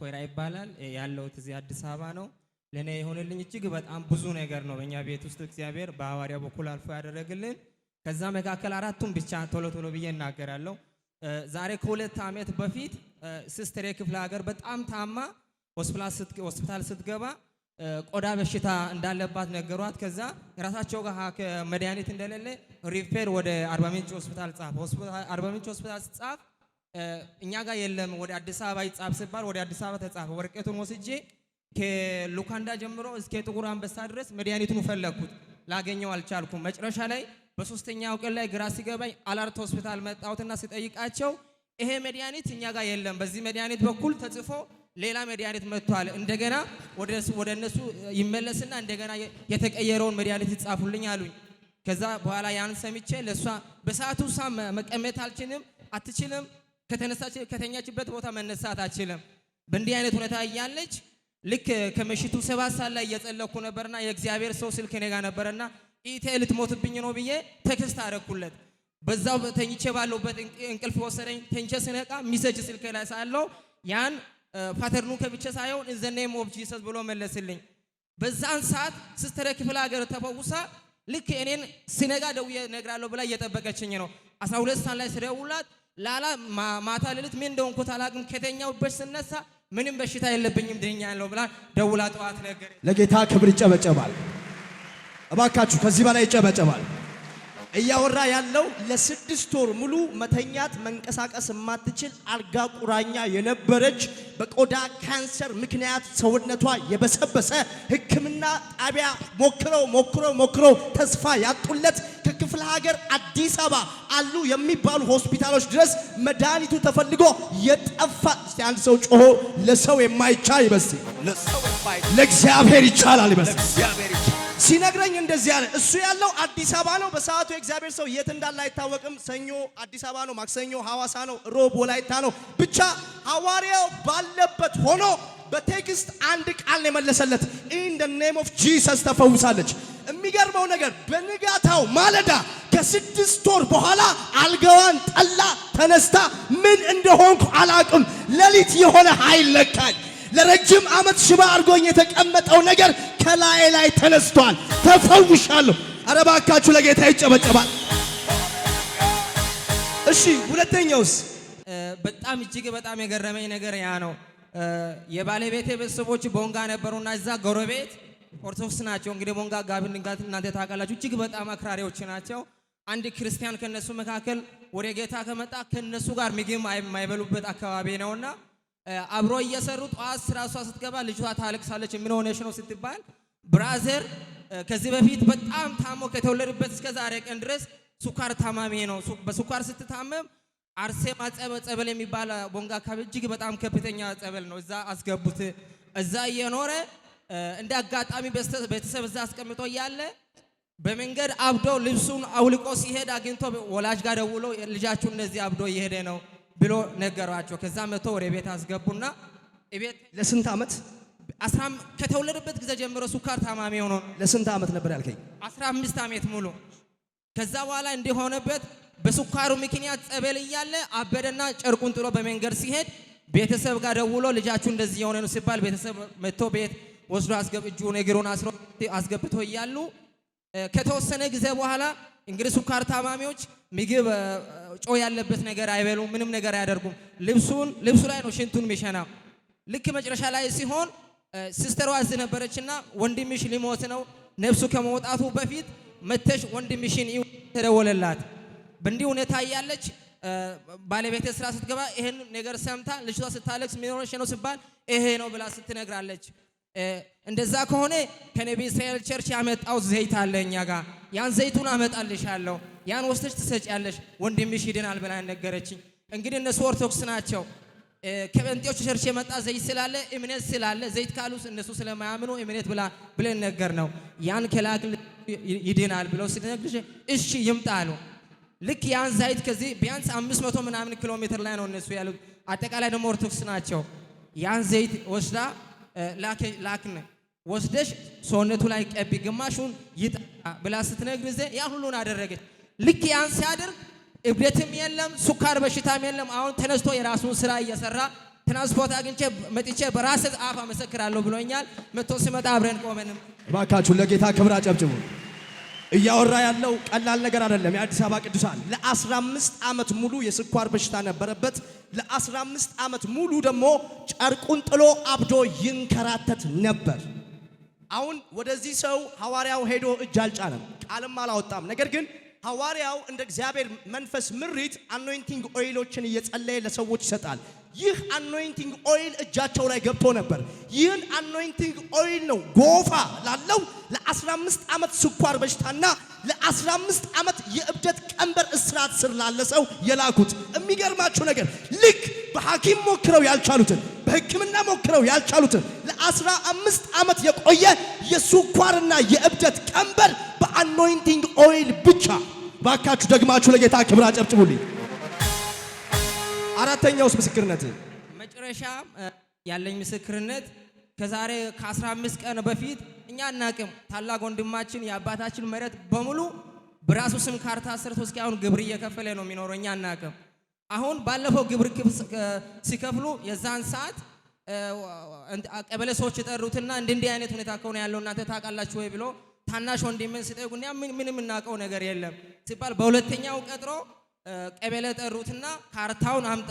ኮይራ ይባላል ያለውት እዚህ አዲስ አበባ ነው ለኔ የሆነልኝ እጅግ በጣም ብዙ ነገር ነው በእኛ ቤት ውስጥ እግዚአብሔር በሐዋርያው በኩል አልፎ ያደረገልን ከዛ መካከል አራቱን ብቻ ቶሎ ብዬ እናገራለሁ ዛሬ ከ2 ዓመት በፊት ሲስተር የክፍለ ሀገር በጣም ታማ ሆስፒታል ስትገባ ቆዳ በሽታ እንዳለባት ነገሯት ከዛ ራሳቸው ጋር መድኃኒት እንደሌለ ሪፌር ወደ አርባ ምንጭ ሆስፒታል ጻፍ እኛ ጋር የለም ወደ አዲስ አበባ ይጻፍ ሲባል ወደ አዲስ አበባ ተጻፈ ወረቀቱን ወስጄ ከሉካንዳ ጀምሮ እስከ ጥቁር አንበሳ ድረስ መድኃኒቱን ፈለኩት ላገኘው አልቻልኩም መጨረሻ ላይ በሶስተኛው ቀን ላይ ግራ ሲገባኝ አላርት ሆስፒታል መጣሁትና ሲጠይቃቸው ይሄ መድኃኒት እኛ ጋር የለም በዚህ መድኃኒት በኩል ተጽፎ ሌላ መድኃኒት መጥቷል እንደገና ወደ እነሱ ይመለስና እንደገና የተቀየረውን መድኃኒት ይጻፉልኝ አሉኝ ከዛ በኋላ ያን ሰምቼ ለሷ በሰዓቱ መቀመጥ አትችልም ከተኛችበት ቦታ መነሳት አትችልም በእንዲህ አይነት ሁኔታ ያለች ልክ ከመሽቱ 7 ሰዓት ላይ እየጸለኩ ነበርና የእግዚአብሔር ሰው ስልክ ነጋ ነበርና ኢቴል ትሞትብኝ ነው ብዬ ቴክስት አደረኩለት በዛው ተኝቼ ባለውበት እንቅልፍ ወሰደኝ ተኝቼ ስነቃ ሚሴጅ ስልክ ላይ ሳለው ያን ፓተርኑ ከብቻ ሳይሆን in the name of Jesus ብሎ መለስልኝ በዛን ሰዓት ሲስተር ክፍለ ሀገር ተፈውሳ ልክ እኔን ሲነጋ ደውዬ ነግራለሁ ብላ እየጠበቀችኝ ነው 12 ሰዓት ላይ ስደውላት ላላ ማታ ሌሊት ምን እንደሆንኩ ታላቅም ከተኛውበት ስነሳ ምንም በሽታ የለብኝም ድኛለሁ ብላ ደውላ ጠዋት ነገር ለጌታ ክብር ይጨበጨባል እባካችሁ ከዚህ በላይ ይጨበጨባል እያወራ ያለው ለ6 ወር ሙሉ መተኛት መንቀሳቀስ ማትችል አልጋ ቁራኛ የነበረች በቆዳ ካንሰር ምክንያት ሰውነቷ የበሰበሰ ሕክምና ጣቢያ ሞክረው ተስፋ ያጡለት ከክፍለ ሀገር አዲስ አበባ አሉ የሚባሉ ሆስፒታሎች ድረስ መድኃኒቱ ተፈልጎ የጠፋ እስቲ አንድ ሰው ጮሆ ለሰው የማይቻል ይበስል ለእግዚአብሔር ይቻላል ይበስል ሲነግረኝ እንደዚህ ያለ እሱ ያለው አዲስ አበባ ነው በሰዓቱ የእግዚአብሔር ሰው የት እንዳለ አይታወቅም ሰኞ አዲስ አበባ ነው ማክሰኞ ሐዋሳ ነው ሮብ ወላይታ ነው ብቻ ሐዋርያው ባለበት ሆኖ በቴክስት አንድ ቃል የመለሰለት in the name of Jesus ተፈውሳለች የሚገርመው ነገር በንጋታው ማለዳ ከ6 ወር በኋላ አልጋዋን ጠላ ተነስታ ምን እንደሆንኩ አላቅም ሌሊት የሆነ ኃይል ለካኝ ለረጅም ዓመት ሽባ አርጎኝ የተቀመጠው ነገር ከላይ ተነስቷል ተፈውሻለሁ አረባካችሁ ለጌታ ይጨበጨባል እሺ ሁለተኛውስ በጣም እጅግ በጣም የገረመኝ ነገር ያ ነው የባለቤቴ ቤተሰቦች ቦንጋ ነበሩና እዛ ጎረቤት ኦርቶዶክስ ናቸው እንግዲህ ቦንጋ ጋብንጋት እናንተ ታውቃላችሁ እጅግ በጣም አክራሪዎች ናቸው አንድ ክርስቲያን ከነሱ መካከል ወደ ጌታ ከመጣ ከነሱ ጋር ምግብ የማይበሉበት አካባቢ ነውና አብሮ እየሰሩ ጧት ስራሷ ስትገባ ልጅቷ ታለቅሳለች ምን ሆነሽ ነው ስትባል ብራዘር ከዚህ በፊት በጣም ታሞ ከተወለደበት እስከ ዛሬ ቀን ድረስ ሱካር ታማሚ ነው በሱካር ስትታመም አርሴማ ጸበል የሚባል ቦንጋ አካባቢ እጅግ በጣም ከፍተኛ ጸበል ነው እዛ አስገቡት እዛ እየኖረ እንደ አጋጣሚ ቤተሰብ እዛ አስቀምጦ ያለ በመንገድ አብዶ ልብሱን አውልቆ ሲሄድ አግኝቶ ወላጅ ጋር ደውሎ ልጃችሁ እንደዚህ አብዶ እየሄደ ነው ብሎ ነገራቸው ከዛ መቶ ወደ ቤት አስገቡና እቤት ለስንት ዓመት ከተወለደበት ጊዜ ጀምሮ ሱካር ታማሚ ሆኖ ለስንት ዓመት ነበር ያልከኝ 15 ዓመት ሙሉ ከዛ በኋላ እንደሆነበት በሱካሩ ምክንያት ጸበል ይያለ አበደና ጨርቁን ጥሎ በመንገድ ሲሄድ ቤተሰብ ጋር ደውሎ ልጃችሁ እንደዚህ የሆነ ነው ሲባል ቤተሰብ መቶ ቤት ወስዶ እጁን እግሩን አስገብቶ ይያሉ ከተወሰነ ጊዜ በኋላ እንግዲህ ሱካር ታማሚዎች ምግብ ጮ ያለበት ነገር አይበሉም ምንም ነገር አያደርጉም ልብሱ ላይ ነው ሽንቱን ሚሸና ልክ መጨረሻ ላይ ሲሆን ሲስተሯ አዝ ነበረችና ወንድምሽ ሊሞት ነው ነፍሱ ከመውጣቱ በፊት መተሽ ወንድምሽን ተደወለላት በእንዲህ ሁኔታ ያለች ባለቤቴ ስራ ስትገባ ይሄን ነገር ሰምታ ልጅቷ ስታለቅስ ምን ሆነሽ ነው ሲባል ይሄ ነው ብላ ስትነግራለች እንደዛ ከሆነ ከነቢ እስራኤል ቸርች ያመጣው ዘይት አለኛ ጋር ያን ዘይቱን አመጣልሻለሁ ያን ወስተሽ ትሰጪያለሽ ወንድምሽ ይድናል ብላ ነገረችኝ እንግዲህ እነሱ ኦርቶዶክስ ናቸው ከጴንጤዎች ቸርች የመጣ ዘይት ስላለ እምነት ስላለ ዘይት ካሉስ እነሱ ስለማያምኑ እምነት ብለን ነገር ነው ያን ከላክል ይድናል ብለው ሲነግርሽ እሺ ይምጣሉ ልክ ያን ዘይት ከዚህ ቢያንስ 500 ምናምን ኪሎ ሜትር ላይ ነው እነሱ ያሉት አጠቃላይ ደግሞ ኦርቶዶክስ ናቸው ያን ዘይት ወስዳ ላክነ ወስደሽ ሰውነቱ ላይ ቀቢ ግማሹን ይጣ ብላ ስትነግርዘ ያ ሁሉን አደረገች ልክ ያን ሲያደርግ እብደትም የለም ሱካር በሽታም የለም አሁን ተነስቶ የራሱን ስራ እየሰራ ትራንስፖርት አግኝቼ መጥቼ በራሴ አፍ አመሰክራለሁ ብሎኛል። መጥቶ ሲመጣ አብረን ቆመንም። እባካችሁ ለጌታ ክብር አጨብጭቡ። እያወራ ያለው ቀላል ነገር አይደለም። የአዲስ አበባ ቅዱሳን ለ15 ዓመት ሙሉ የስኳር በሽታ ነበረበት። ለ15 ዓመት ሙሉ ደግሞ ጨርቁን ጥሎ አብዶ ይንከራተት ነበር። አሁን ወደዚህ ሰው ሐዋርያው ሄዶ እጅ አልጫነም፣ ቃልም አላወጣም። ነገር ግን ሐዋርያው እንደ እግዚአብሔር መንፈስ ምሪት አኖይንቲንግ ኦይሎችን እየጸለየ ለሰዎች ይሰጣል። ይህ አኖይንቲንግ ኦይል እጃቸው ላይ ገብቶ ነበር። ይህን አኖይንቲንግ ኦይል ነው ጎፋ ላለው ለ15 ዓመት ስኳር በሽታና ለ15 ዓመት የእብደት ቀንበር እስራት ስር ላለ ሰው የላኩት። የሚገርማችሁ ነገር ልክ በሐኪም ሞክረው ያልቻሉትን በሕክምና ሞክረው ያልቻሉትን ለ15 ዓመት የቆየ የስኳርና የእብደት ቀንበር በአኖይንቲንግ ኦይል ብቻ። ባካችሁ ደግማችሁ ለጌታ ክብር አጨብጭቡልኝ። አራተኛውስ ምስክርነት መጨረሻ ያለኝ ምስክርነት ከዛሬ ከ15 ቀን በፊት እኛ እናቅም ታላቅ ወንድማችን የአባታችን መሬት በሙሉ በራሱ ስም ካርታ ሰርቶ እስካሁን ግብር እየከፈለ ነው የሚኖረው። እኛ እናቅም። አሁን ባለፈው ግብር ሲከፍሉ የዛን ሰዓት ቀበሌ ሰዎች የጠሩትና እንዲህ አይነት ሁኔታ ከሆነ ያለው እናንተ ታውቃላችሁ ወይ ብሎ ታናሽ ወንድሜን ሲጠይቁኝ ምንም እናውቀው ነገር የለም ሲባል በሁለተኛው ቀጥሮ ቀበሌ ጠሩትና ካርታውን አምጣ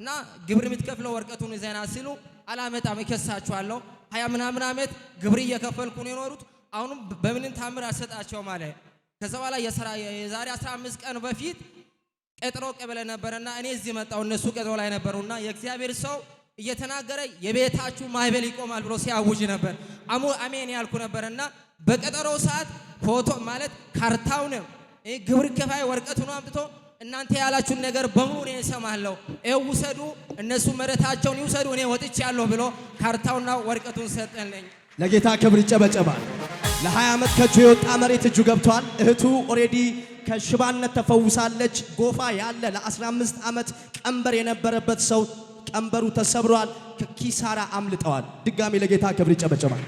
እና ግብር የምትከፍለው ወርቀቱን ይዘና ሲሉ አላመጣም እከሳቸዋለሁ። 20 ምናምን ዓመት ግብር እየከፈልኩ ነው የኖሩት። አሁንም በምንም ታምር አሰጣቸው ማለት። ከዛ በኋላ የዛሬ 15 ቀን በፊት ቀጥሮ ቀበሌ ነበርና እኔ እዚህ መጣሁ። እነሱ ቀጥሮ ላይ ነበሩና የእግዚአብሔር ሰው እየተናገረ የቤታችሁ ማዕበል ይቆማል ብሎ ሲያውጅ ነበር። አሜን ያልኩ ነበርና በቀጠሮው ሰዓት ፎቶ ማለት ካርታውን ግብር ከፋይ ወርቀቱን አምጥቶ እናንተ ያላችሁን ነገር በሙሉ እኔ እሰማለሁ፣ ውሰዱ፣ እነሱ መሬታቸውን ይውሰዱ፣ እኔ ወጥቻለሁ ብሎ ካርታውና ወርቀቱን ሰጠልኝ። ለጌታ ክብር ይጨበጨባል። ለ20 ዓመት ከእጁ የወጣ መሬት እጁ ገብቷል። እህቱ ኦሬዲ ከሽባነት ተፈውሳለች። ጎፋ ያለ ለ15 ዓመት ቀንበር የነበረበት ሰው ቀንበሩ ተሰብሯል። ከኪሳራ አምልጠዋል። ድጋሚ ለጌታ ክብር ይጨበጨባል።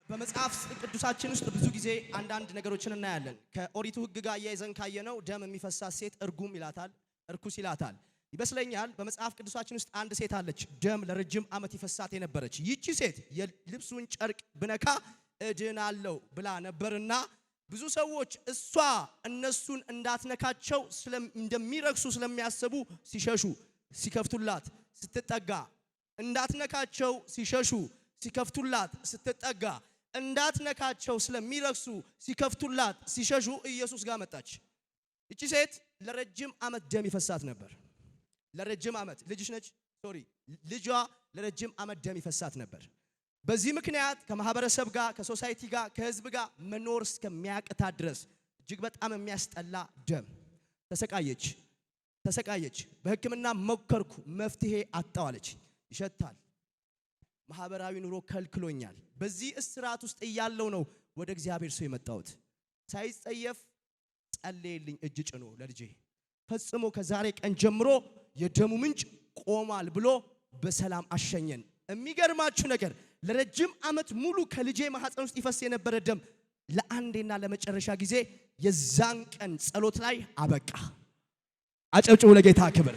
በመጽሐፍ ቅዱሳችን ውስጥ ብዙ ጊዜ አንዳንድ ነገሮችን እናያለን። ከኦሪቱ ሕግ ጋር እያይዘን ካየነው ደም የሚፈሳት ሴት እርጉም ይላታል፣ እርኩስ ይላታል ይመስለኛል። በመጽሐፍ ቅዱሳችን ውስጥ አንድ ሴት አለች፣ ደም ለረጅም ዓመት ይፈሳት የነበረች። ይቺ ሴት የልብሱን ጨርቅ ብነካ እድናለሁ ብላ ነበርና ብዙ ሰዎች እሷ እነሱን እንዳትነካቸው እንደሚረክሱ ስለሚያስቡ ሲሸሹ፣ ሲከፍቱላት ስትጠጋ እንዳትነካቸው ሲሸሹ፣ ሲከፍቱላት ስትጠጋ እንዳትነካቸው ስለሚረክሱ ሲከፍቱላት ሲሸሹ ኢየሱስ ጋር መጣች። እቺ ሴት ለረጅም ዓመት ደም ይፈሳት ነበር። ለረጅም ዓመት ልጅሽ ነች ልጇ ለረጅም ዓመት ደም ይፈሳት ነበር። በዚህ ምክንያት ከማህበረሰብ ጋር ከሶሳይቲ ጋር ከህዝብ ጋር መኖር እስከሚያቅታት ድረስ እጅግ በጣም የሚያስጠላ ደም ተሰቃየች። በሕክምና ሞከርኩ፣ መፍትሄ አጣዋለች። ይሸታል፣ ማህበራዊ ኑሮ ከልክሎኛል። በዚህ እስራት ውስጥ እያለው ነው ወደ እግዚአብሔር ሰው የመጣሁት። ሳይጸየፍ ጸለየልኝ እጅ ጭኖ ለልጄ ፈጽሞ ከዛሬ ቀን ጀምሮ የደሙ ምንጭ ቆሟል ብሎ በሰላም አሸኘን። የሚገርማችሁ ነገር ለረጅም ዓመት ሙሉ ከልጄ ማህፀን ውስጥ ይፈስ የነበረ ደም ለአንዴና ለመጨረሻ ጊዜ የዛን ቀን ጸሎት ላይ አበቃ። አጨብጭቡ ለጌታ ክብር።